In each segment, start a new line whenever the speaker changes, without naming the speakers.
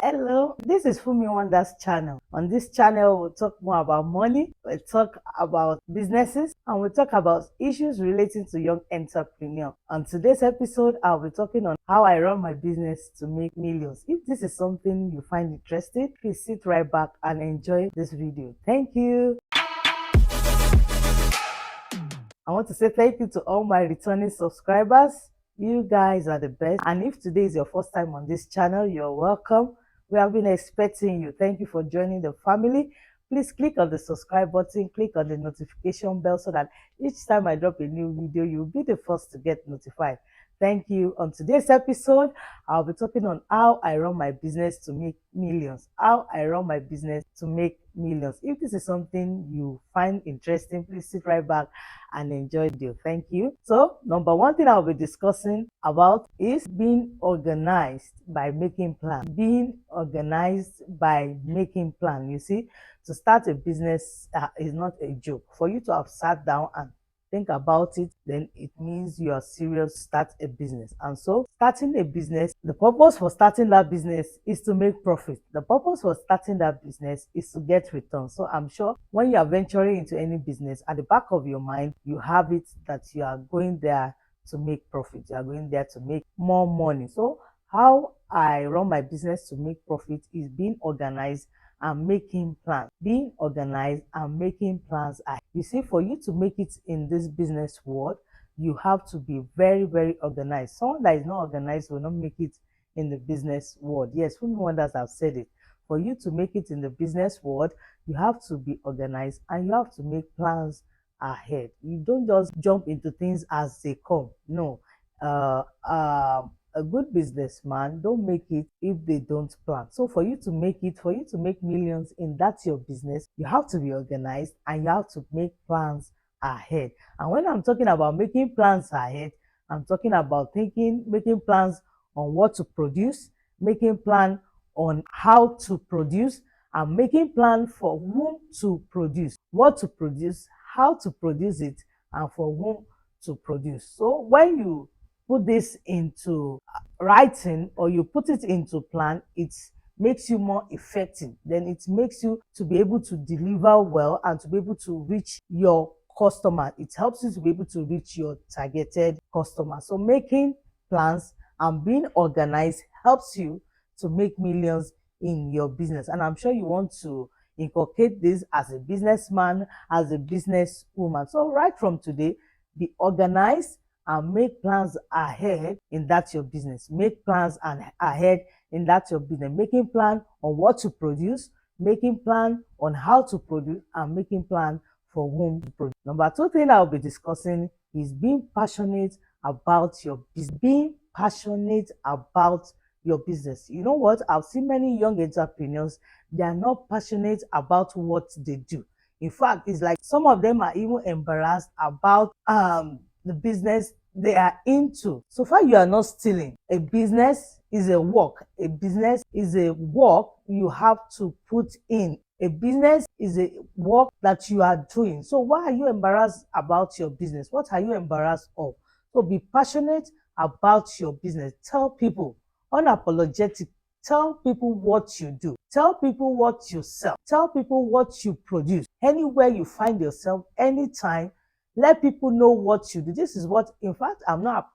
Hello, this is Fumi Wonders channel. On this channel, we'll talk more about money, we'll talk about businesses, and we'll talk about issues relating to young entrepreneur. On today's episode, I'll be talking on how I run my business to make millions. If this is something you find interesting, please sit right back and enjoy this video. Thank you. I want to say thank you to all my returning subscribers. You guys are the best. And if today is your first time on this channel, you're welcome. We have been expecting you. Thank you for joining the family. Please click on the subscribe button, click on the notification bell so that each time I drop a new video, you'll be the first to get notified. Thank you. On today's episode, I'll be talking on how I run my business to make millions. How I run my business to make millions. If this is something you find interesting, please sit right back and enjoy the video. Thank you. So, number one thing I'll be discussing about is being organized by making plans. Being organized by making plans. You see, to start a business is not a joke. For you to have sat down and think about it, then it means you are serious to start a business. And so starting a business, the purpose for starting that business is to make profit. The purpose for starting that business is to get returns. So I'm sure when you are venturing into any business, at the back of your mind, you have it that you are going there to make profit. You are going there to make more money. So how I run my business to make profit is being organized and making plans. Being organized and making plans. You see, for you to make it in this business world, you have to be very, very organized. Someone that is not organized will not make it in the business world. Yes, Fumi Wonders have said it. For you to make it in the business world, you have to be organized and you have to make plans ahead. You don't just jump into things as they come. No. A good businessman don't make it if they don't plan. So for you to make it, for you to make millions in that your business, you have to be organized and you have to make plans ahead. And when I'm talking about making plans ahead, I'm talking about making plans on what to produce, making plan on how to produce, and making plan for whom to produce, what to produce, how to produce it, and for whom to produce. So when you put this into writing or you put it into plan, it makes you more effective. Then it makes you to be able to deliver well and to be able to reach your customer. It helps you to be able to reach your targeted customer. So making plans and being organized helps you to make millions in your business. And I'm sure you want to inculcate this as a businessman, as a businesswoman. So right from today, be organized and make plans ahead in that your business. Make plans and ahead in that your business. Making plan on what to produce, making plan on how to produce, and making plan for whom to produce. Number two thing I'll be discussing is being passionate about your business. Being passionate about your business. You know what? I've seen many young entrepreneurs, they are not passionate about what they do. In fact, it's like some of them are even embarrassed about the business they are into. So far, you are not stealing. A business is a work. A business is a work you have to put in. A business is a work that you are doing. So why are you embarrassed about your business? What are you embarrassed of? So be passionate about your business. Tell people, unapologetic, tell people what you do. Tell people what you sell. Tell people what you produce. Anywhere you find yourself, anytime, let people know what you do. This is what, in fact, I'm not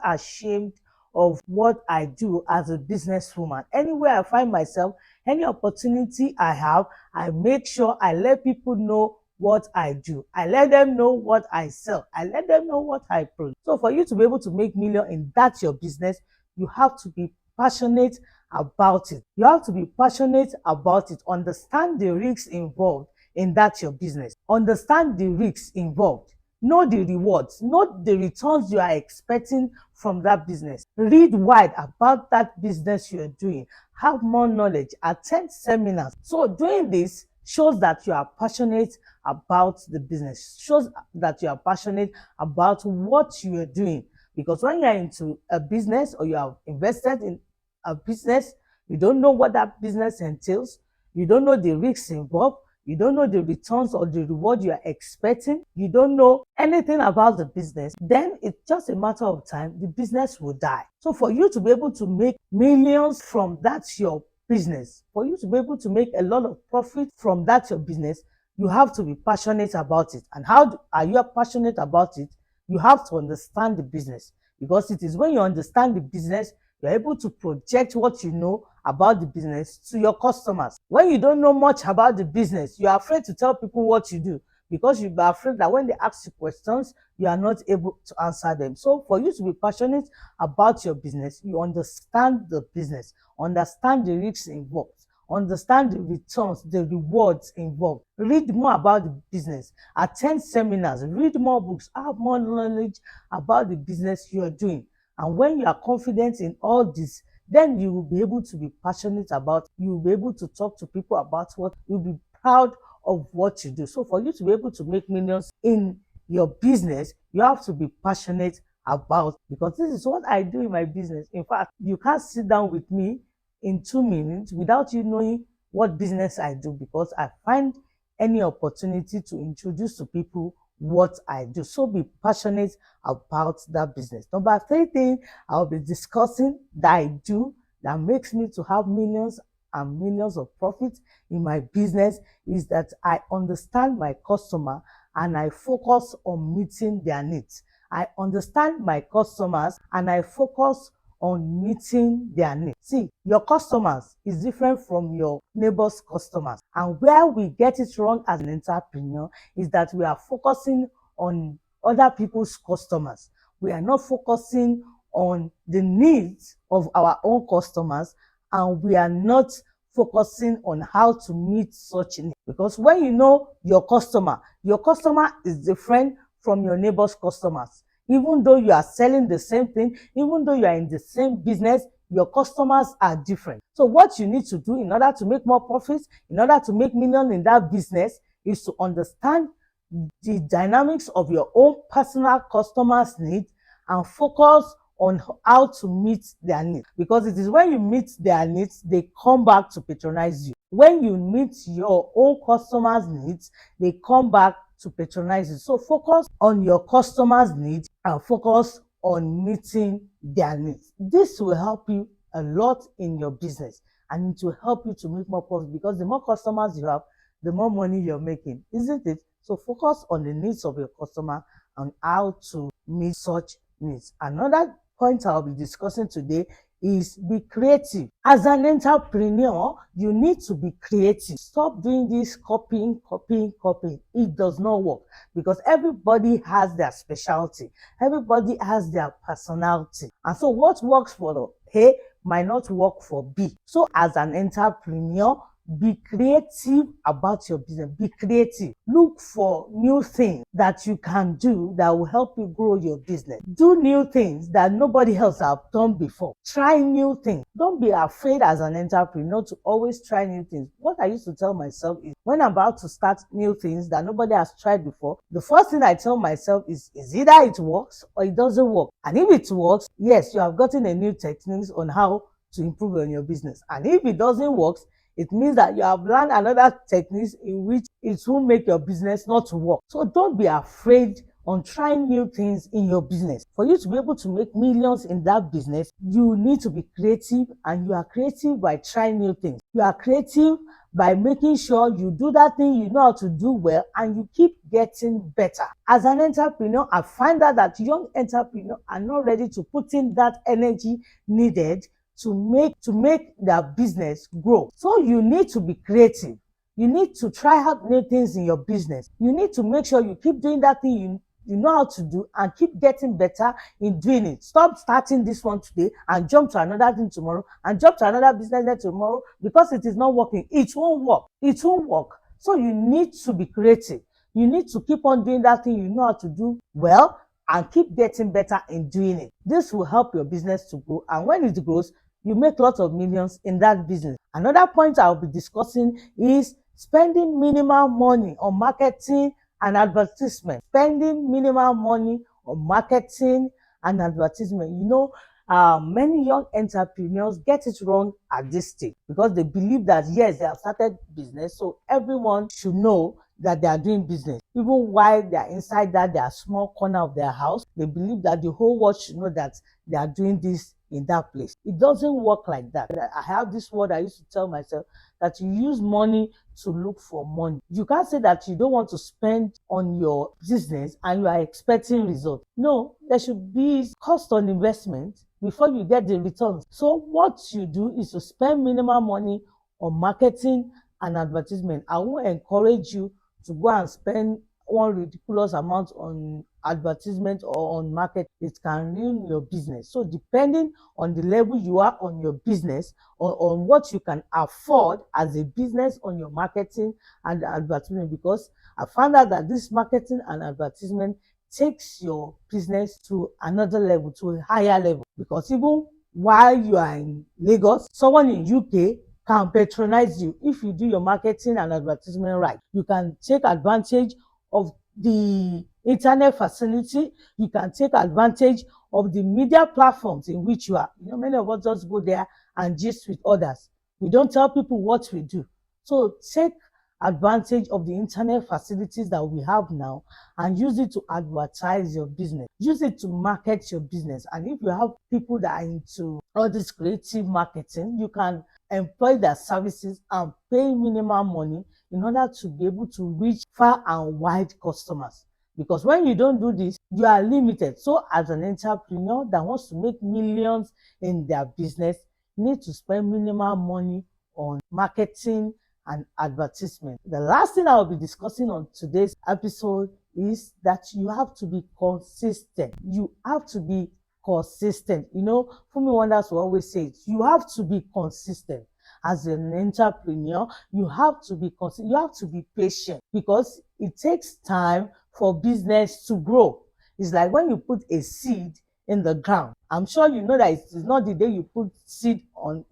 ashamed of what I do as a businesswoman. Anywhere I find myself, any opportunity I have, I make sure I let people know what I do. I let them know what I sell. I let them know what I produce. So for you to be able to make millions in that your business, you have to be passionate about it. You have to be passionate about it. Understand the risks involved in that your business. Understand the risks involved. Know the rewards. Know the returns you are expecting from that business. Read wide about that business you are doing. Have more knowledge. Attend seminars. So doing this shows that you are passionate about the business. Shows that you are passionate about what you are doing. Because when you are into a business or you have invested in a business, you don't know what that business entails. You don't know the risks involved. You don't know the returns or the reward you are expecting. You don't know anything about the business. Then it's just a matter of time. The business will die. So for you to be able to make millions from that your business, for you to be able to make a lot of profit from that your business, you have to be passionate about it. And are you passionate about it? You have to understand the business, because it is when you understand the business, you're able to project what you know about the business to your customers. When you don't know much about the business, you're afraid to tell people what you do, because you are afraid that when they ask you questions, you are not able to answer them. So for you to be passionate about your business, you understand the business, understand the risks involved, understand the returns, the rewards involved. Read more about the business, attend seminars, read more books, have more knowledge about the business you are doing. And when you are confident in all this, then you will be able to be passionate about, you will be able to talk to people about what you'll be proud of what you do. So for you to be able to make millions in your business, you have to be passionate about, because this is what I do in my business. In fact, you can't sit down with me in 2 minutes without you knowing what business I do, because I find any opportunity to introduce to people what I do. So be passionate about that business. Number 3 thing I'll be discussing that I do that makes me to have millions and millions of profits in my business is that I understand my customer and I focus on meeting their needs. I understand my customers and I focus on meeting their needs. See, your customers is different from your neighbor's customers. And where we get it wrong as an entrepreneur is that we are focusing on other people's customers. We are not focusing on the needs of our own customers, and we are not focusing on how to meet such needs. Because when you know your customer is different from your neighbor's customers. Even though you are selling the same thing, even though you are in the same business, your customers are different. So what you need to do in order to make more profits, in order to make millions in that business, is to understand the dynamics of your own personal customers' needs and focus on how to meet their needs. Because it is when you meet their needs, they come back to patronize you. When you meet your own customers' needs, they come back to patronize you. So focus on your customers' needs and focus on meeting their needs. This will help you a lot in your business, and it will help you to make more profit, because the more customers you have, the more money you're making, isn't it? So focus on the needs of your customer and how to meet such needs. Another point I'll be discussing today is be creative. As an entrepreneur, you need to be creative. Stop doing this copying. It does not work, because everybody has their specialty. Everybody has their personality. And so what works for A might not work for B. So as an entrepreneur, be creative about your business. Be creative. Look for new things that you can do that will help you grow your business. Do new things that nobody else have done before. Try new things. Don't be afraid as an entrepreneur to always try new things. What I used to tell myself is, when I'm about to start new things that nobody has tried before, the first thing I tell myself is either it works or it doesn't work. And if it works, yes, you have gotten a new techniques on how to improve on your business. And if it doesn't work, it means that you have learned another techniques in which it will make your business not to work. So don't be afraid on trying new things in your business. For you to be able to make millions in that business, you need to be creative, and you are creative by trying new things. You are creative by making sure you do that thing you know how to do well, and you keep getting better. As an entrepreneur, I find out that young entrepreneurs are not ready to put in that energy needed to make their business grow. So you need to be creative. You need to try out new things in your business. You need to make sure you keep doing that thing you know how to do, and keep getting better in doing it. Stop starting this one today and jump to another thing tomorrow, and jump to another business there tomorrow, because it is not working. It won't work. It won't work. So you need to be creative. You need to keep on doing that thing you know how to do well, and keep getting better in doing it. This will help your business to grow, and when it grows, you make lots of millions in that business. Another point I'll be discussing is spending minimal money on marketing and advertisement. Spending minimal money on marketing and advertisement. Many young entrepreneurs get it wrong at this stage, because they believe that yes, they have started business, so everyone should know that they are doing business. Even while they are inside their small corner of their house, they believe that the whole world should know that they are doing this in that place. It doesn't work like that. I have this word I used to tell myself, that you use money to look for money. You can't say that you don't want to spend on your business and you are expecting results. No, there should be cost on investment before you get the returns. So what you do is to spend minimum money on marketing and advertisement. I won't encourage you to go and spend one ridiculous amount on advertisement or on market. It can ruin your business. So depending on the level you are on your business, or on what you can afford as a business on your marketing and advertisement, because I found out that this marketing and advertisement takes your business to another level, to a higher level. Because even while you are in Lagos, someone in UK can patronize you. If you do your marketing and advertisement right, you can take advantage of the internet facility. You can take advantage of the media platforms in which you are. Many of us just go there and gist with others. We don't tell people what we do. So take advantage of the internet facilities that we have now and use it to advertise your business. Use it to market your business. And if you have people that are into all this creative marketing, you can employ their services and pay minimum money in order to be able to reach far and wide customers. Because when you don't do this, you are limited. So as an entrepreneur that wants to make millions in their business, you need to spend minimum money on marketing and advertisement. The last thing I will be discussing on today's episode is that you have to be consistent. You have to be consistent. Fumi Wonders will always say it. You have to be consistent. As an entrepreneur, you have to be consistent. You have to be patient, because it takes time for business to grow. It's like when you put a seed in the ground. I'm sure you know that it's not the day you put seed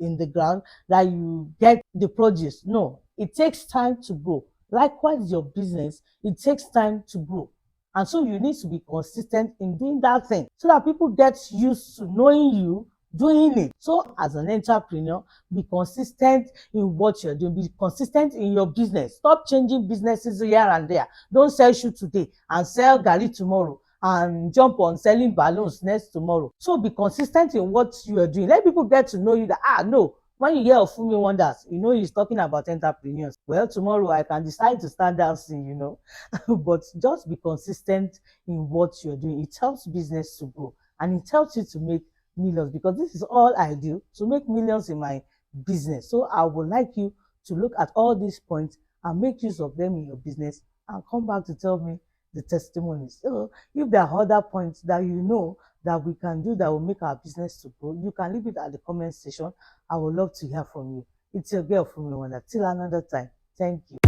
in the ground that you get the produce. No, it takes time to grow. Likewise, your business, it takes time to grow. And so you need to be consistent in doing that thing so that people get used to knowing you doing it. So as an entrepreneur, be consistent in what you're doing. Be consistent in your business. Stop changing businesses here and there. Don't sell shoe today and sell garri tomorrow and jump on selling balloons next tomorrow. So be consistent in what you are doing. Let people get to know you, that no, when you hear of Fumi Wonders, he's talking about entrepreneurs. Well, tomorrow I can decide to start dancing, but just be consistent in what you're doing. It helps business to grow and it helps you to make millions, because this is all I do, to make millions in my business. So I would like you to look at all these points and make use of them in your business and come back to tell me the testimonies. So if there are other points that that we can do that will make our business to grow, you can leave it at the comment section. I would love to hear from you. It's your girl Fumi Wonder. Till another time. Thank you.